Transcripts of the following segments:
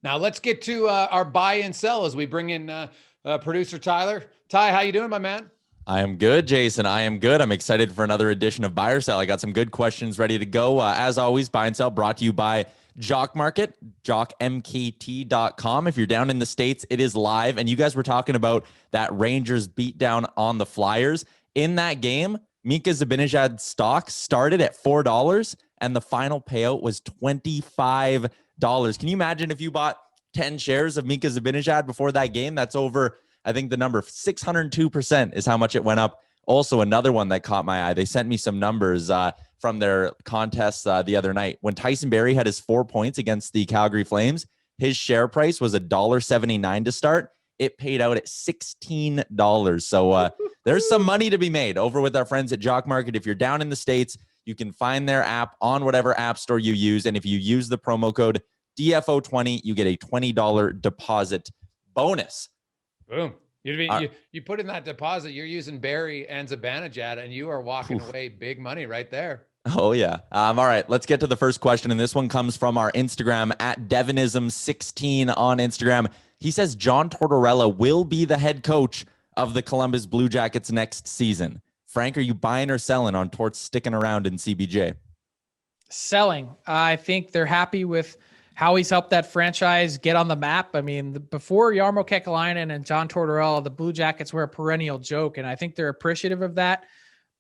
Now let's get to our buy and sell as we bring in producer Tyler. Ty, how you doing, my man? I am good, Jason. I am good. I'm excited for another edition of Buy or Sell. I got some good questions ready to go. As always, Buy and Sell brought to you by Jock Market, jockmkt.com. If you're down in the States, it is live. And you guys were talking about that Rangers beatdown on the Flyers. In that game, Mika Zibanejad's stock started at $4 and the final payout was $25. Can you imagine if you bought 10 shares of Mika Zibanejad before that game? That's over, I think the number 602% is how much it went up. Also, another one that caught my eye. They sent me some numbers from their contest the other night. When Tyson Barrie had his 4 points against the Calgary Flames, his share price was $1.79 to start. It paid out at $16. So there's some money to be made over with our friends at Jock Market. If you're down in the States, you can find their app on whatever app store you use. And if you use the promo code DFO20, you get a $20 deposit bonus. Boom. You put in that deposit, you're using Barrie and Zibanejad, and you are walking away big money right there. Oh, yeah. All right, let's get to the first question. And this one comes from our Instagram at Devinism16 on Instagram. He says John Tortorella will be the head coach of the Columbus Blue Jackets next season. Frank, are you buying or selling on Torts sticking around in CBJ? Selling. I think they're happy with how he's helped that franchise get on the map. I mean, before Jarmo Kekalainen and John Tortorella, the Blue Jackets were a perennial joke, and I think they're appreciative of that.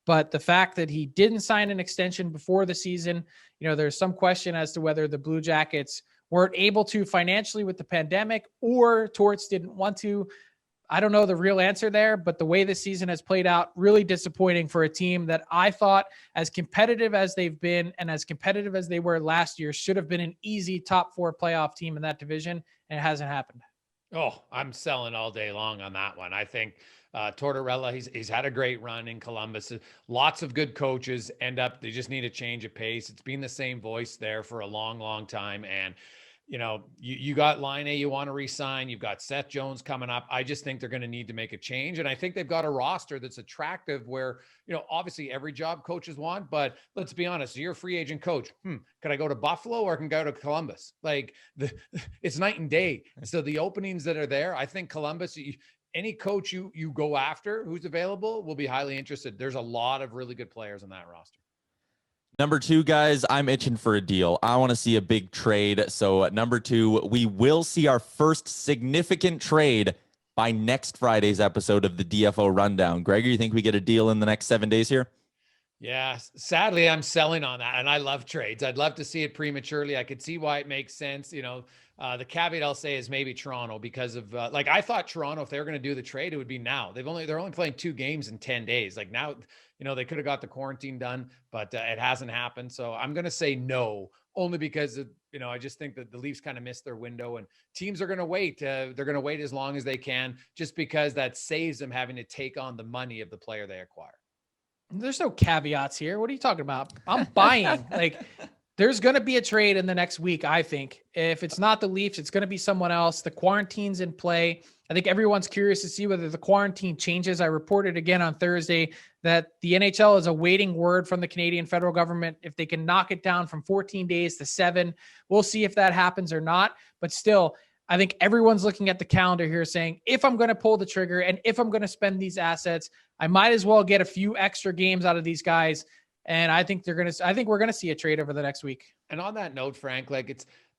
But the fact that he didn't sign an extension before the season, there's some question as to whether the Blue Jackets weren't able to financially with the pandemic or Torts didn't want to. I don't know the real answer there, but the way this season has played out, really disappointing for a team that I thought, as competitive as they've been and as competitive as they were last year, should have been an easy top 4 playoff team in that division, and it hasn't happened. Oh, I'm selling all day long on that one. I think Tortorella, he's had a great run in Columbus. Lots of good coaches they just need a change of pace. It's been the same voice there for a long, long time. And you got Line A you want to re-sign. You've got Seth Jones coming up. I just think they're going to need to make a change. And I think they've got a roster that's attractive where, obviously every job coaches want, but let's be honest, you're a free agent coach. Could I go to Buffalo or can I go to Columbus? It's night and day. So the openings that are there, I think Columbus, any coach you go after who's available will be highly interested. There's a lot of really good players on that roster. Number 2, guys, I'm itching for a deal. I want to see a big trade. So number 2, we will see our first significant trade by next Friday's episode of the DFO Rundown. Gregor, you think we get a deal in the next 7 days here? Yeah, sadly, I'm selling on that, and I love trades. I'd love to see it prematurely. I could see why it makes sense. The caveat I'll say is maybe Toronto because of I thought Toronto, if they were going to do the trade, it would be now. They're only playing 2 games in 10 days. Now, they could have got the quarantine done, but it hasn't happened. So I'm going to say no, only because I just think that the Leafs kind of missed their window, and teams are going to wait. They're going to wait as long as they can, just because that saves them having to take on the money of the player they acquire. There's no caveats here. What are you talking about? I'm buying. There's going to be a trade in the next week, I think. If it's not the Leafs, it's going to be someone else. The quarantine's in play. I think everyone's curious to see whether the quarantine changes. I reported again on Thursday that the NHL is awaiting word from the Canadian federal government if they can knock it down from 14 days to 7. We'll see if that happens or not. But still, I think everyone's looking at the calendar here saying, if I'm going to pull the trigger and if I'm going to spend these assets, I might as well get a few extra games out of these guys. And I think we're going to see a trade over the next week. And on that note, Frank,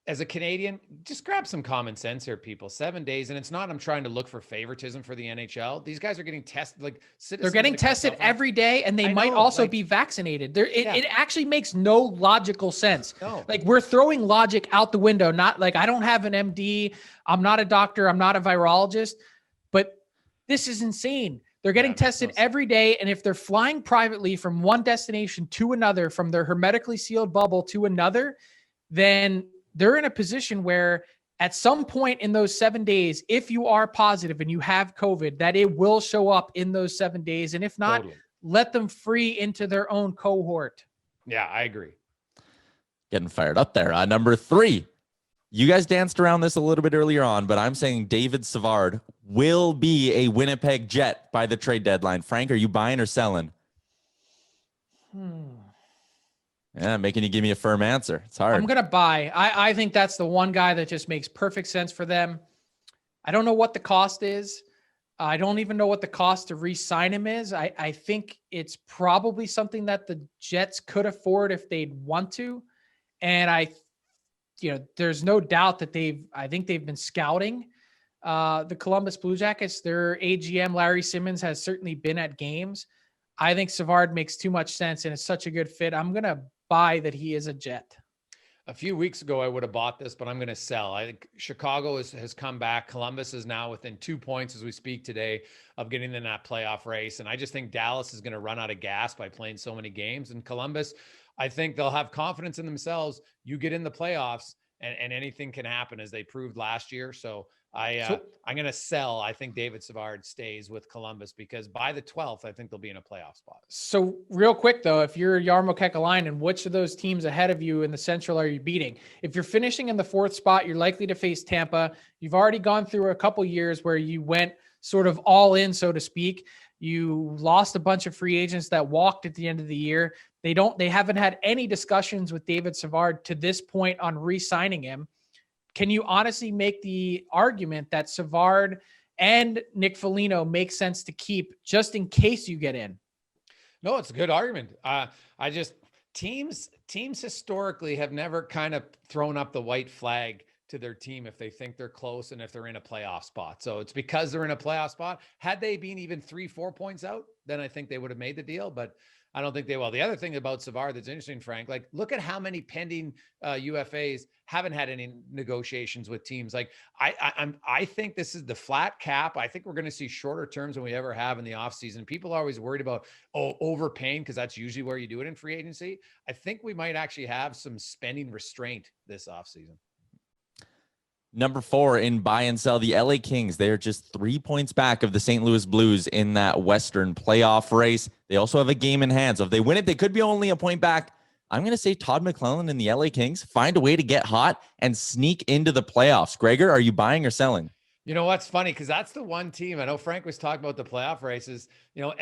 as a Canadian, just grab some common sense here, people. 7 days. And it's not, I'm trying to look for favoritism for the NHL. These guys are getting tested. They're getting tested every day, and they might also be vaccinated. It actually makes no logical sense. No. We're throwing logic out the window. Not I don't have an MD. I'm not a doctor. I'm not a virologist, but this is insane. They're getting tested every day. And if they're flying privately from one destination to another, from their hermetically sealed bubble to another, then they're in a position where at some point in those 7 days, if you are positive and you have COVID, that it will show up in those 7 days. And if not, let them free into their own cohort. Yeah, I agree. Getting fired up there. Number 3, you guys danced around this a little bit earlier on, but I'm saying David Savard will be a Winnipeg Jet by the trade deadline. Frank, are you buying or selling? Yeah, making you give me a firm answer. It's hard. I'm going to buy. I think that's the one guy that just makes perfect sense for them. I don't know what the cost is. I don't even know what the cost to re-sign him is. I think it's probably something that the Jets could afford if they'd want to. And there's no doubt that I think they've been scouting the Columbus Blue Jackets. Their AGM, Larry Simmons, has certainly been at games. I think Savard makes too much sense and is such a good fit. I'm going to buy that he is a Jet. A few weeks ago, I would have bought this, but I'm going to sell. I think Chicago has come back. Columbus is now within 2 points as we speak today of getting in that playoff race. And I just think Dallas is going to run out of gas by playing so many games. And Columbus, I think they'll have confidence in themselves. You get in the playoffs and anything can happen, as they proved last year. So I'm going to sell. I think David Savard stays with Columbus because by the 12th, I think they'll be in a playoff spot. So real quick though, if you're Jarmo Kekalainen, which of those teams ahead of you in the Central are you beating? If you're finishing in the 4th spot, you're likely to face Tampa. You've already gone through a couple years where you went sort of all in, so to speak. You lost a bunch of free agents that walked at the end of the year. They haven't had any discussions with David Savard to this point on re-signing him. Can you honestly make the argument that Savard and Nick Foligno make sense to keep just in case you get in? No, it's a good argument. Teams historically have never kind of thrown up the white flag to their team if they think they're close and if they're in a playoff spot. So it's because they're in a playoff spot. Had they been even 3-4 points out, then I think they would have made the deal, but I don't think they will. The other thing about Savard that's interesting, Frank, like look at how many pending UFAs haven't had any negotiations with teams. Like I think this is the flat cap. I think we're going to see shorter terms than we ever have in the offseason. People are always worried about overpaying because that's usually where you do it in free agency. I think we might actually have some spending restraint this offseason. Number 4 in buy and sell, the LA Kings. They're just 3 points back of the St. Louis Blues in that Western playoff race. They also have a game in hand. So if they win it, they could be only a point back. I'm going to say Todd McClellan and the LA Kings find a way to get hot and sneak into the playoffs. Gregor, are you buying or selling? You know what's funny? Because that's the one team. I know Frank was talking about the playoff races. You know,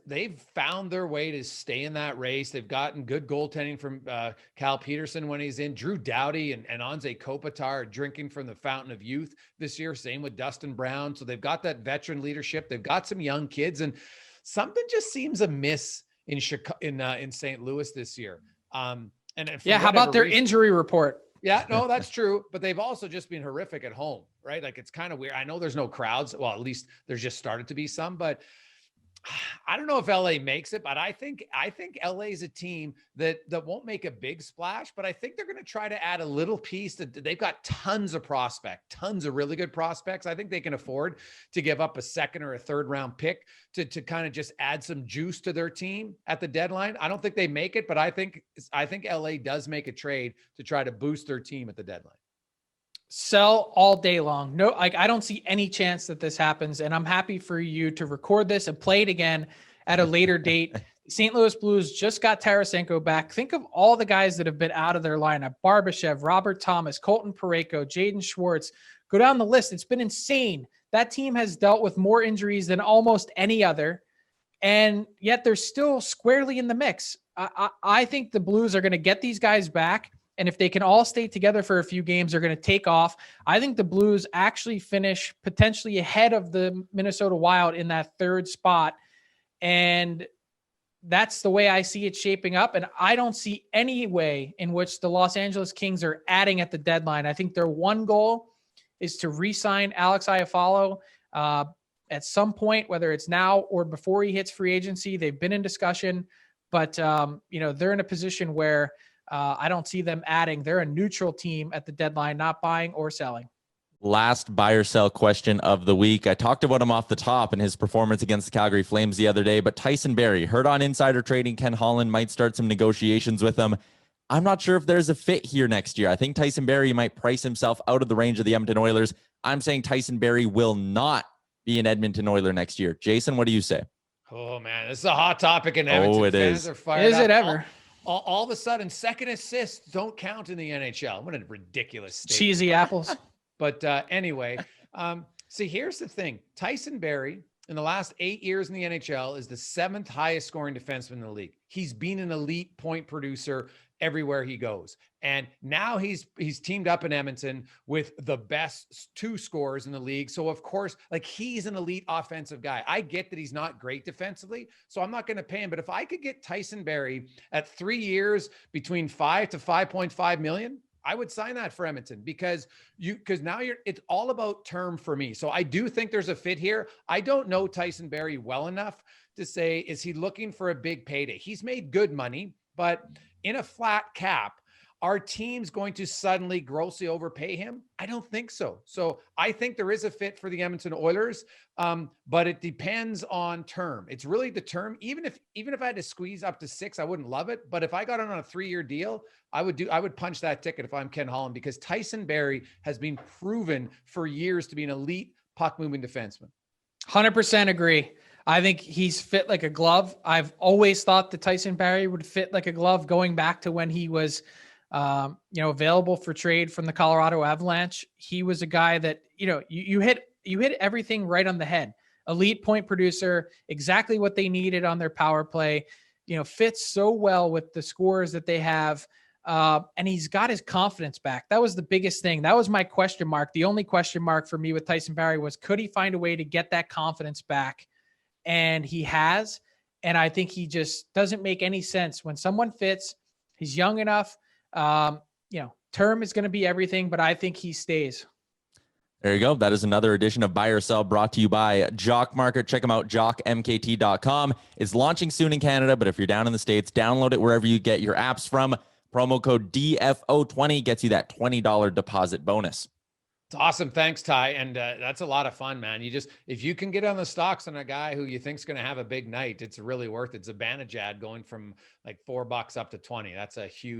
they've found their way to stay in that race. They've gotten good goaltending from Cal Peterson when he's in. Drew Doughty and Anze Kopitar are drinking from the fountain of youth this year. Same with Dustin Brown. So they've got that veteran leadership. They've got some young kids, and something just seems amiss in St. Louis this year. How about their injury report? Yeah, no, that's true. But they've also just been horrific at home, right? Like it's kind of weird. I know there's no crowds. Well, at least there's just started to be some, but I don't know if LA makes it, but I think LA is a team that won't make a big splash, but I think they're going to try to add a little piece. That they've got tons of really good prospects. I think they can afford to give up a 2nd or a 3rd round pick to kind of just add some juice to their team at the deadline. I don't think they make it, but I think LA does make a trade to try to boost their team at the deadline. Sell all day long. No, I don't see any chance that this happens. And I'm happy for you to record this and play it again at a later date. St. Louis Blues just got Tarasenko back. Think of all the guys that have been out of their lineup: Barbashev, Robert Thomas, Colton Parayko, Jaden Schwartz. Go down the list. It's been insane. That team has dealt with more injuries than almost any other, and yet they're still squarely in the mix. I think the Blues are going to get these guys back. And if they can all stay together for a few games, they're going to take off. I think the Blues actually finish potentially ahead of the Minnesota Wild in that 3rd spot. And that's the way I see it shaping up. And I don't see any way in which the Los Angeles Kings are adding at the deadline. I think their one goal is to re-sign Alex Iafallo at some point, whether it's now or before he hits free agency. They've been in discussion, but they're in a position where I don't see them adding. They're a neutral team at the deadline, not buying or selling. Last buy or sell question of the week. I talked about him off the top in his performance against the Calgary Flames the other day, but Tyson Barrie, heard on Insider Trading, Ken Holland might start some negotiations with him. I'm not sure if there's a fit here next year. I think Tyson Barrie might price himself out of the range of the Edmonton Oilers. I'm saying Tyson Barrie will not be an Edmonton Oiler next year. Jason, what do you say? Oh, man, this is a hot topic in Edmonton. Oh, it Fans is. Are fired is up. it ever? All of a sudden, second assists don't count in the NHL. What a ridiculous statement. Cheesy apples. But anyway, see, here's the thing. Tyson Barrie in the last 8 years in the NHL is the 7th highest scoring defenseman in the league. He's been an elite point producer everywhere he goes. And now he's teamed up in Edmonton with the best 2 scorers in the league. So of course, like, he's an elite offensive guy. I get that he's not great defensively, so I'm not going to pay him. But if I could get Tyson Barrie at 3 years between 5 to 5.5 million, I would sign that for Edmonton, because now it's all about term for me. So I do think there's a fit here. I don't know Tyson Barrie well enough to say, is he looking for a big payday? He's made good money, but in a flat cap, are teams going to suddenly grossly overpay him? I don't think so. So I think there is a fit for the Edmonton Oilers, but it depends on term. It's really the term. Even if I had to squeeze up to 6, I wouldn't love it. But if I got on a 3-year deal, I would punch that ticket if I'm Ken Holland, because Tyson Barrie has been proven for years to be an elite puck-moving defenseman. 100% agree. I think he's fit like a glove. I've always thought that Tyson Barrie would fit like a glove, going back to when he was available for trade from the Colorado Avalanche. He was a guy that, you hit everything right on the head. Elite point producer, exactly what they needed on their power play, fits so well with the scores that they have. And he's got his confidence back. That was the biggest thing. That was my question mark. The only question mark for me with Tyson Barrie was, could he find a way to get that confidence back? And he has. And I think he just doesn't make any sense. When someone fits, he's young enough. Term is going to be everything, but I think he stays. There you go. That is another edition of Buy or Sell, brought to you by Jock Market. Check them out, jockmkt.com. It's launching soon in Canada, but if you're down in the States, download it wherever you get your apps from. Promo code DFO20 gets you that $20 deposit bonus. It's awesome. Thanks, Ty. And that's a lot of fun, man. If you can get on the stocks on a guy who you think's going to have a big night, it's really worth it. It's a Zibanejad going from like $4 up to 20. That's a huge